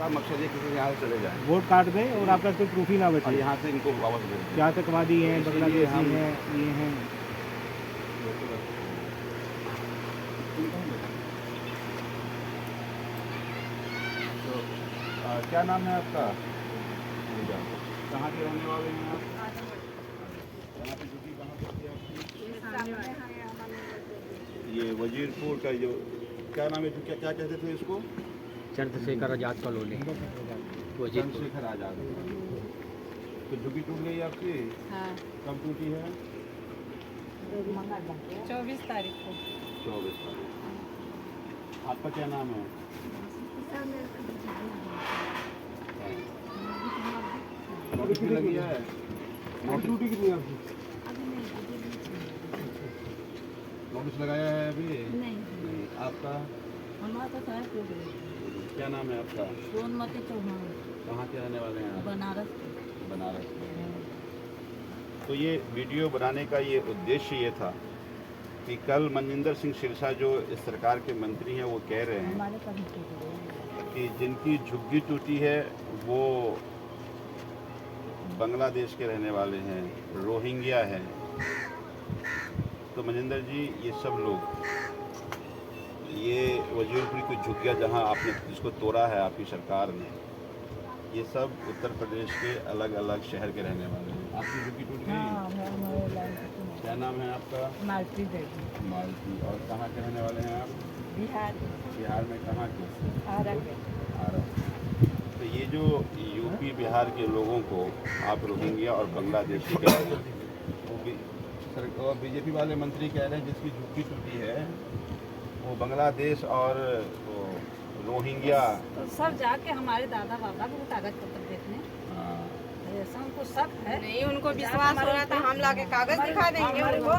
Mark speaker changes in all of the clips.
Speaker 1: आपका मकसद है किसी से यहाँ से चले जाएं,
Speaker 2: वोट काट दें और आपका कोई प्रूफ ही ना
Speaker 1: और
Speaker 2: बचे।
Speaker 1: यहाँ से इनको वापस भेज दें।
Speaker 2: क्या आतंकवादी हैं,
Speaker 1: इसलिए
Speaker 2: बांग्लादेशी
Speaker 1: हम-
Speaker 2: हैं, ये हैं।
Speaker 1: तो क्या नाम है आपका? कहाँ के रहने वाले हैं आप? यहाँ पे ड्यूटी कहाँ पर थी आपकी? ये वजीरपुर का जो क्या नाम है, जो क्या क्या कहते थे इसको?
Speaker 3: चंद्रशेखर आजाद कॉलोनी वजीरपुर।
Speaker 1: चंद्रशेखर आजाद। तो झुग्गी टूट गई आपकी?
Speaker 4: हाँ,
Speaker 1: कब टूटी है?
Speaker 4: 24 तारीख को।
Speaker 1: 24 तारीख। आपका क्या नाम है? नोटिस भी लगी है?
Speaker 2: ड्यूटी कितनी है आपकी?
Speaker 1: नोटिस लगाया है अभी?
Speaker 4: नहीं,
Speaker 1: नहीं। आपका
Speaker 4: हमारा तो साहब टूट गई।
Speaker 1: क्या नाम है आपका?
Speaker 4: सोनमती चौहान,
Speaker 1: कहाँ के रहने वाले हैं आप?
Speaker 4: बनारस।
Speaker 1: बनारस में। तो ये वीडियो बनाने का ये उद्देश्य ये था कि कल मनजिंदर सिंह सिरसा जो इस सरकार के मंत्री हैं वो कह रहे हैं
Speaker 4: हमारे कभी टूट गई।
Speaker 1: कि जिनकी झुग्गी टूटी है वो बांग्लादेश के रहने वाले हैं, रोहिंग्या हैं। तो मनजिंदर जी, ये सब लोग, ये वजीरपुर की झुग्गियाँ जहाँ आपने जिसको तोड़ा है आपकी सरकार ने, ये सब उत्तर प्रदेश के अलग अलग शहर के रहने वाले हैं। आपकी झुग्गी टूट गई?
Speaker 4: हाँ, हमारे लाइन से टूट
Speaker 1: क्या नाम है आपका?
Speaker 4: गई। मालती देवी,
Speaker 1: मालती। और कहाँ के रहने वाले हैं आप?
Speaker 4: बिहार,
Speaker 1: बिहार में कहाँ के?
Speaker 4: आरा के।
Speaker 1: आरा। तो ये जो यूपी बिहार के लोगों को आप रोहिंग्या और बांग्लादेशी कह रहे हैं, वो बीजेपी वाले मंत्री कह रहे हैं जिसकी झुग्गी टूटी है वो बांग्लादेश और वो रोहिंग्या।
Speaker 4: तो सब जाके हमारे दादा बाबा को कागज पत्र देखने,
Speaker 1: हाँ,
Speaker 4: ऐसा उनको शक है।
Speaker 5: नहीं, उनको विश्वास हो रहा था हम लाके कागज दिखा देंगे उनको।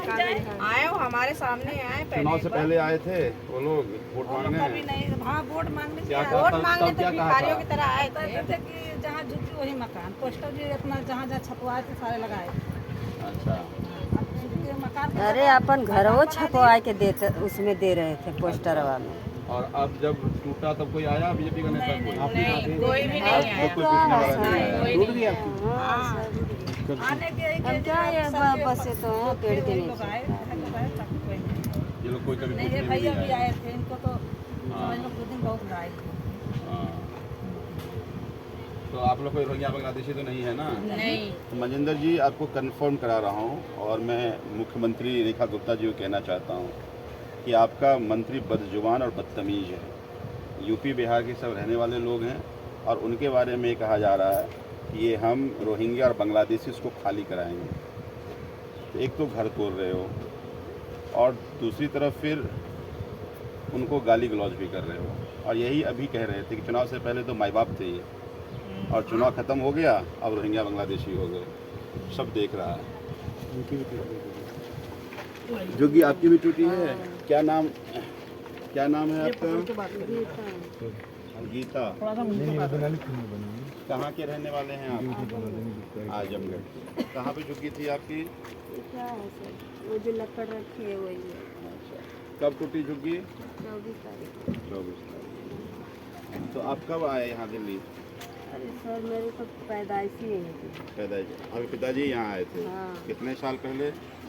Speaker 5: आए वो हमारे सामने आए
Speaker 1: चुनाव से पहले आए थे वो लोग वोट
Speaker 4: और
Speaker 1: मांगने।
Speaker 4: कभी नहीं, हाँ वोट मांगने
Speaker 1: क्या
Speaker 4: के
Speaker 1: कहा?
Speaker 5: वोट
Speaker 1: तब
Speaker 5: मांगने
Speaker 1: क्या
Speaker 5: तो
Speaker 1: कहा
Speaker 5: भिखारियों
Speaker 1: था?
Speaker 5: की तरह आए
Speaker 4: कहते
Speaker 5: थे।
Speaker 4: थे कि जहाँ झुकी वही मकान, पोस्टर भी अपना जहाँ जहाँ छपवाए थे सारे लगाए।
Speaker 1: अच्छा।
Speaker 4: अब झुग्गी मकान के
Speaker 6: अरे
Speaker 4: मकान
Speaker 6: अपन घरों
Speaker 4: बना
Speaker 6: छपवा के देते, उसमें दे रहे थे पोस्टरवा में।
Speaker 1: और अब जब टूटा तब कोई आया बीजेपी का नेता?
Speaker 4: नहीं,
Speaker 1: कोई?
Speaker 4: नहीं,
Speaker 1: आपके साथ ही?
Speaker 5: कोई भी नहीं
Speaker 1: अब
Speaker 5: आया।
Speaker 1: कोई पूछने वाला नहीं आया।
Speaker 2: टूट गई आपकी?
Speaker 4: आने के
Speaker 6: अब क्या ये बसे तो हैं पेड़ के
Speaker 4: लोग
Speaker 6: नीचे।
Speaker 4: आए, तब कोई नहीं।
Speaker 1: ये लोग कोई कभी
Speaker 4: नहीं,
Speaker 1: पूछने
Speaker 4: ये
Speaker 1: भी
Speaker 4: भैया
Speaker 1: नहीं
Speaker 4: भी
Speaker 1: आए।
Speaker 4: आए थे, इनको तो समझ लो खुद दिन बहुत लड़ाई थी।
Speaker 1: हाँ। तो आप लोग कोई रोहिंग्या बांग्लादेशी तो नहीं है ना?
Speaker 5: नहीं,
Speaker 1: मनजिंदर जी, आपको कंफर्म करा रहा हूँ और मैं मुख्यमंत्री रेखा गुप्ता जी को कहना चाहता हूँ कि आपका मंत्री बदजुबान और बदतमीज है। यूपी बिहार के सब रहने वाले लोग हैं और उनके बारे में कहा जा रहा है कि ये हम रोहिंग्या और बांग्लादेशी इसको खाली कराएंगे। तो एक तो घर तोड़ रहे हो और दूसरी तरफ फिर उनको गाली गलौज भी कर रहे हो। और यही अभी कह रहे थे कि चुनाव से पहले तो माई बाप थे ये, और चुनाव खत्म हो गया, अब रोहिंग्या बांग्लादेशी हो गए। सब देख रहा है। जोगी आपकी भी टूटी है? क्या नाम है आपका? गीता। कहाँ के रहने वाले हैं आप? आजमगढ़। कहाँ पे झुग्गी थी आपकी?
Speaker 6: क्या है सर, वो जो लकड़ रखी है वही है।
Speaker 1: अच्छा। कब टूटी झुग्गी?
Speaker 6: 24 तारीख को।
Speaker 1: 24 तारीख। तो आप कब आए यहाँ दिल्ली?
Speaker 6: अरे सर मेरे तो पैदाइशी ही है।
Speaker 1: पैदाइश। आपके पिताजी यहाँ आए थे?
Speaker 6: हाँ।
Speaker 1: कितने साल पहले?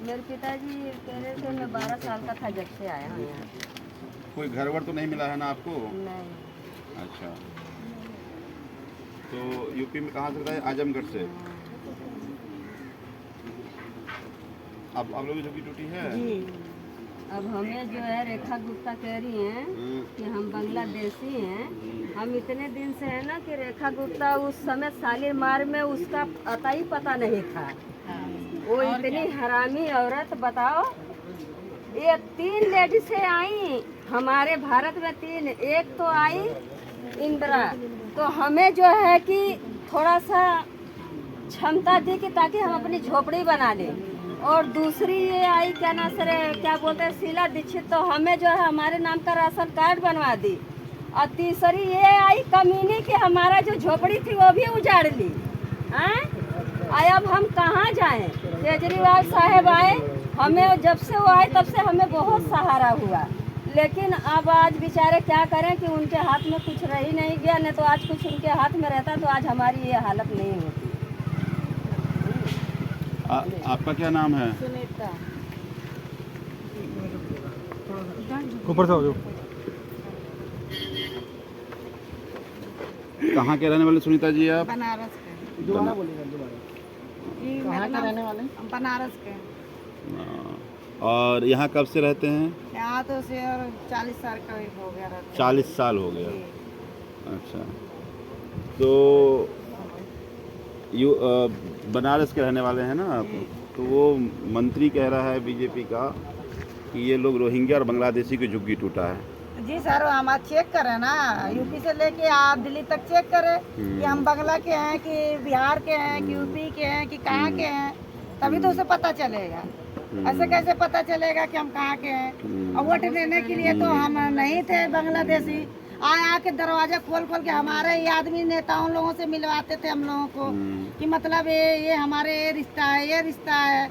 Speaker 6: मेरे पिताजी कह रहे थे मैं 12 साल का था जब से आया हूँ यहाँ।
Speaker 1: कोई घर वर तो नहीं मिला है ना आपको?
Speaker 6: नहीं।
Speaker 1: अच्छा। तो यूपी में कहाँ से? आजमगढ़ से। अब आप लोगों की झुग्गी टूटी है?
Speaker 6: जी, अब हमें जो है रेखा गुप्ता कह रही हैं कि हम बांग्लादेशी हैं। हम इतने दिन से है ना कि रेखा गुप्ता उस समय शालीमार में उसका पता ही पता नहीं था। वो इतनी हरामी औरत, बताओ। ये 3 लेडीसें आई हमारे भारत में, 3। एक तो आई इंदिरा, तो हमें जो है कि थोड़ा सा क्षमता दी कि ताकि हम अपनी झोपड़ी बना लें। और दूसरी ये आई, क्या ना सर, क्या बोलते हैं, शीला दीक्षित, तो हमें जो है हमारे नाम का राशन कार्ड बनवा दी। और तीसरी ये आई कमीनी कि हमारा जो झोपड़ी थी वो भी उजाड़ ली। अब हम कहाँ जाएं? केजरीवाल साहब आए, हमें जब से वो आए तब से हमें बहुत सहारा हुआ, लेकिन अब आज बेचारे क्या करें कि उनके हाथ में कुछ रह ही नहीं गया, नहीं तो आज कुछ उनके हाथ में रहता तो आज हमारी ये हालत नहीं होती।
Speaker 1: आपका क्या नाम है?
Speaker 6: सुनीता।
Speaker 2: ऊपर से हो जाओ।
Speaker 1: कहाँ के रहने वाले सुनीता जी आप?
Speaker 4: बनारस के।
Speaker 2: दोबारा बोलिएगा दोबारा।
Speaker 4: कहाँ के रहने
Speaker 2: वाले?
Speaker 4: हम बनारस के।
Speaker 1: और यहाँ कब से रहते हैं?
Speaker 4: यहाँ तो से 40 साल करीब हो गया रहता है।
Speaker 1: 40 साल हो गया।
Speaker 4: जी।
Speaker 1: अच्छा, तो बनारस के रहने वाले हैं ना आप? तो वो मंत्री कह रहा है बीजेपी का कि ये लोग रोहिंग्या और बांग्लादेशी की झुग्गी टूटा है।
Speaker 4: जी सर, हम आज चेक करें ना, यूपी से लेके आप दिल्ली तक चेक करें कि हम बांग्ला के हैं कि बिहार के हैं कि यूपी के हैं कि कहाँ के हैं, तभी तो उसे पता चलेगा। ऐसे कैसे पता चलेगा कि हम कहाँ के हैं? और वोट देने के लिए तो हम नहीं थे बांग्लादेशी, आके दरवाजा खोल खोल के हमारे ये आदमी नेताओं लोगों से मिलवाते थे हम लोगों को कि मतलब ये हमारे ये रिश्ता है, ये रिश्ता है।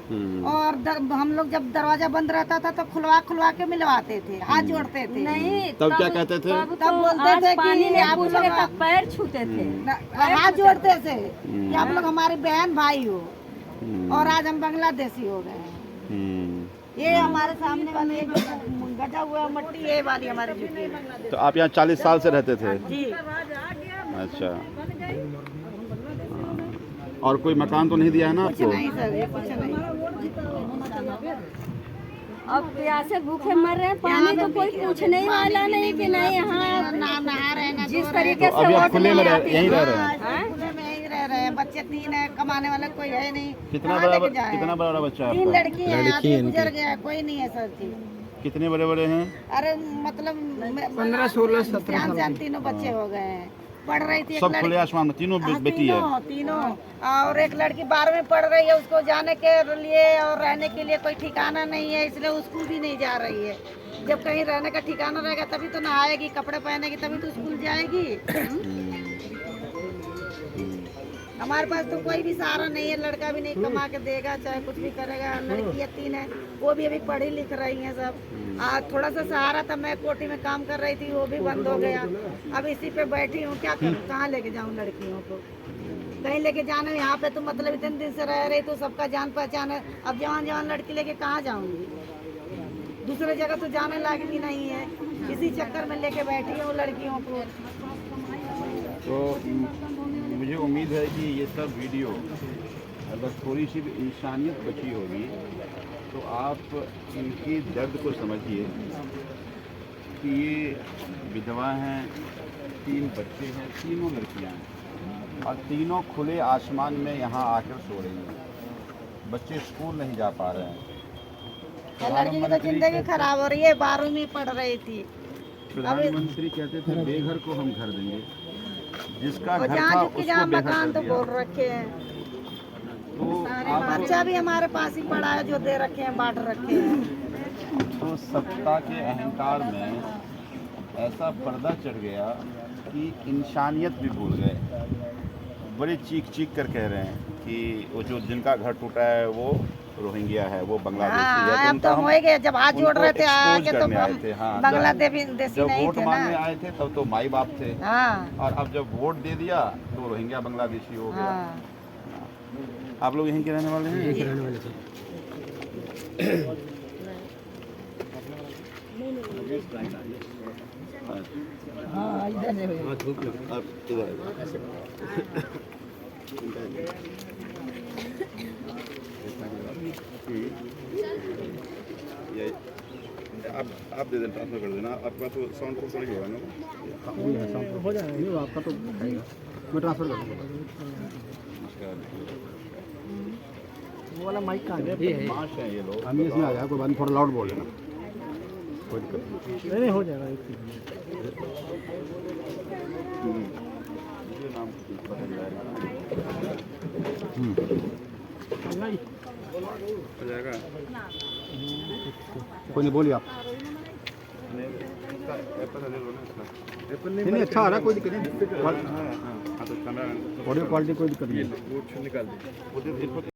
Speaker 4: और हम लोग जब दरवाजा बंद रहता था तो खुलवा के मिलवाते थे, हाथ जोड़ते थे।
Speaker 6: नहीं,
Speaker 1: तब क्या कहते थे?
Speaker 6: तब
Speaker 4: बोलते थे
Speaker 6: पानी
Speaker 4: कि
Speaker 6: नहीं
Speaker 4: आप
Speaker 6: पूछ रहे,
Speaker 4: लोग
Speaker 6: तब पैर छूते थे।
Speaker 4: हाथ जोड़ते थे कि आप लोग हमारी बहन भाई हो। और आज हम बांग्लादेशी हो गए हैं। ये हमारे सामने वाली एक गजा हुआ मट्टी, ये वाली हमारी जुटी है।
Speaker 1: तो आप यहाँ 40 साल से रहते थे?
Speaker 4: जी।
Speaker 1: अच्छा, और कोई मकान तो नहीं दिया है ना
Speaker 4: कुछ
Speaker 1: आपको?
Speaker 4: नहीं सर, ये कुछ नहीं।
Speaker 6: अब प्यासे भूखे मर रहे हैं, पानी तो कोई पूछने ही वाला नहीं कि नहीं यहाँ
Speaker 4: ना नहा रहे ना
Speaker 6: जिस तरीके
Speaker 1: तो
Speaker 6: से
Speaker 1: अभी आप
Speaker 6: वोट
Speaker 1: खुले में
Speaker 6: नहीं आती
Speaker 1: यहीं रह रहे
Speaker 6: है।
Speaker 1: हैं?
Speaker 4: खुले में यहीं रह रहे हैं, बच्चे 3 हैं, कमाने वाला कोई है नहीं।
Speaker 1: कितना
Speaker 4: कहाँ
Speaker 1: बड़ा
Speaker 4: लेके जाएं?
Speaker 1: कितना बड़ा बच्चा है
Speaker 4: 3
Speaker 1: आपका?
Speaker 4: लड़की है, आदमी गुजर गया है, कोई नहीं है सर जी।
Speaker 1: कितने बड़े बड़े हैं?
Speaker 4: अरे मतलब
Speaker 2: 15, 16, 17
Speaker 4: जान तीनों बच्चे हो गए हैं। पढ़ रही थी एक
Speaker 1: सब
Speaker 4: लड़की।
Speaker 1: खुले आसमान में तीनों
Speaker 4: हाँ,
Speaker 1: बेटी है?
Speaker 4: तीनों। और एक लड़की 12वीं पढ़ रही है, उसको जाने के लिए और रहने के लिए कोई ठिकाना नहीं है, इसलिए स्कूल भी नहीं जा रही है। जब कहीं रहने का ठिकाना रहेगा तभी तो नहाएगी, कपड़े पहनेगी, तभी तो स्कूल जाएगी। हमारे पास तो कोई भी सहारा नहीं है, लड़का भी नहीं कमा के देगा, चाहे कुछ भी करेगा। लड़कियाँ 3 है, वो भी अभी पढ़ी लिख रही हैं सब। थोड़ा सा सहारा था, मैं कोठी में काम कर रही थी, वो भी बंद हो गया। अब इसी पे बैठी हूँ, क्या करूँ, कहाँ लेके जाऊँ लड़कियों को? कहीं लेके जाना, यहाँ पे तो मतलब इतने दिन से रह रही तो सबका जान पहचान है। अब जवान लड़की लेके कहाँ जाऊँगी? दूसरे जगह तो जाने लायक भी नहीं है, इसी चक्कर में लेके बैठी हूँ लड़कियों को।
Speaker 1: तो मुझे उम्मीद है कि ये सब वीडियो अगर थोड़ी सी भी इंसानियत बची होगी तो आप इनके दर्द को समझिए कि ये विधवा हैं, 3 बच्चे हैं, तीनों लड़कियां हैं और तीनों खुले आसमान में यहाँ आकर सो रही हैं। बच्चे स्कूल नहीं जा पा रहे हैं।
Speaker 4: लड़की की तो जिंदगी खराब हो रही है, 12वीं में पढ़ रही थी।
Speaker 1: प्रधानमंत्री कहते थे बेघर को हम घर देंगे, जिसका घर था
Speaker 4: जहाँ
Speaker 1: उसको बेघर
Speaker 4: मकान
Speaker 1: कर
Speaker 4: तो
Speaker 1: दिया।
Speaker 4: बोल रखे हैं।
Speaker 1: तो आप
Speaker 4: बच्चा भी हमारे पास ही पड़ा है, जो दे रखे हैं, बांट रखे हैं।
Speaker 1: तो सत्ता के अहंकार में ऐसा पर्दा चढ़ गया कि इंसानियत भी भूल गए। बड़े चीख कर कह रहे हैं कि वो जो जिनका घर टूटा है वो रोहिंग्या है, वो बांग्लादेशी है।
Speaker 4: अब तो हो ही गए, जब हाथ जोड़ रहे थे आगे तो हम बांग्लादेशी
Speaker 1: जब
Speaker 4: नहीं
Speaker 1: वोट
Speaker 4: थे
Speaker 1: मांगने
Speaker 4: ना।
Speaker 1: आए थे तब तो माई बाप थे।
Speaker 4: हाँ
Speaker 1: और अब जब वोट दे दिया तो रोहिंग्या बांग्लादेशी हो गया।
Speaker 4: हाँ।
Speaker 1: आप लोग यहीं के रहने वाले हैं?
Speaker 3: यहीं रहने वाले थे।
Speaker 4: हाँ, इधर से हुई।
Speaker 3: हाँ, धूप लगी।
Speaker 1: आप इधर ये आप दे दें, ट्रांसफर कर देना। आपका तो साउंड प्रूफ नहीं होगा ना?
Speaker 2: हो जाएगा ये आपका तो खाएगा, मैं ट्रांसफर कर दूँगा। वो वाला माइक कहाँ है?
Speaker 3: ये है।
Speaker 1: माश हैं ये लोग।
Speaker 2: हम इसमें आ जाए, कोई बात थोड़ा लाउड बोल लेना, कोई दिक्कत नहीं, हो जाएगा।
Speaker 1: मुझे नाम बदल जाएगा हो जाएगा।
Speaker 2: कोई नहीं, बोलिए आप।
Speaker 1: इसका एप्पल ले लो ना इसका।
Speaker 2: नहीं अच्छा आ रहा है, कोई दिक्कत नहीं।
Speaker 1: हाँ तो कैमरा
Speaker 2: ऑडियो क्वालिटी कोई दिक्कत नहीं है।
Speaker 1: निकाल दीजिए।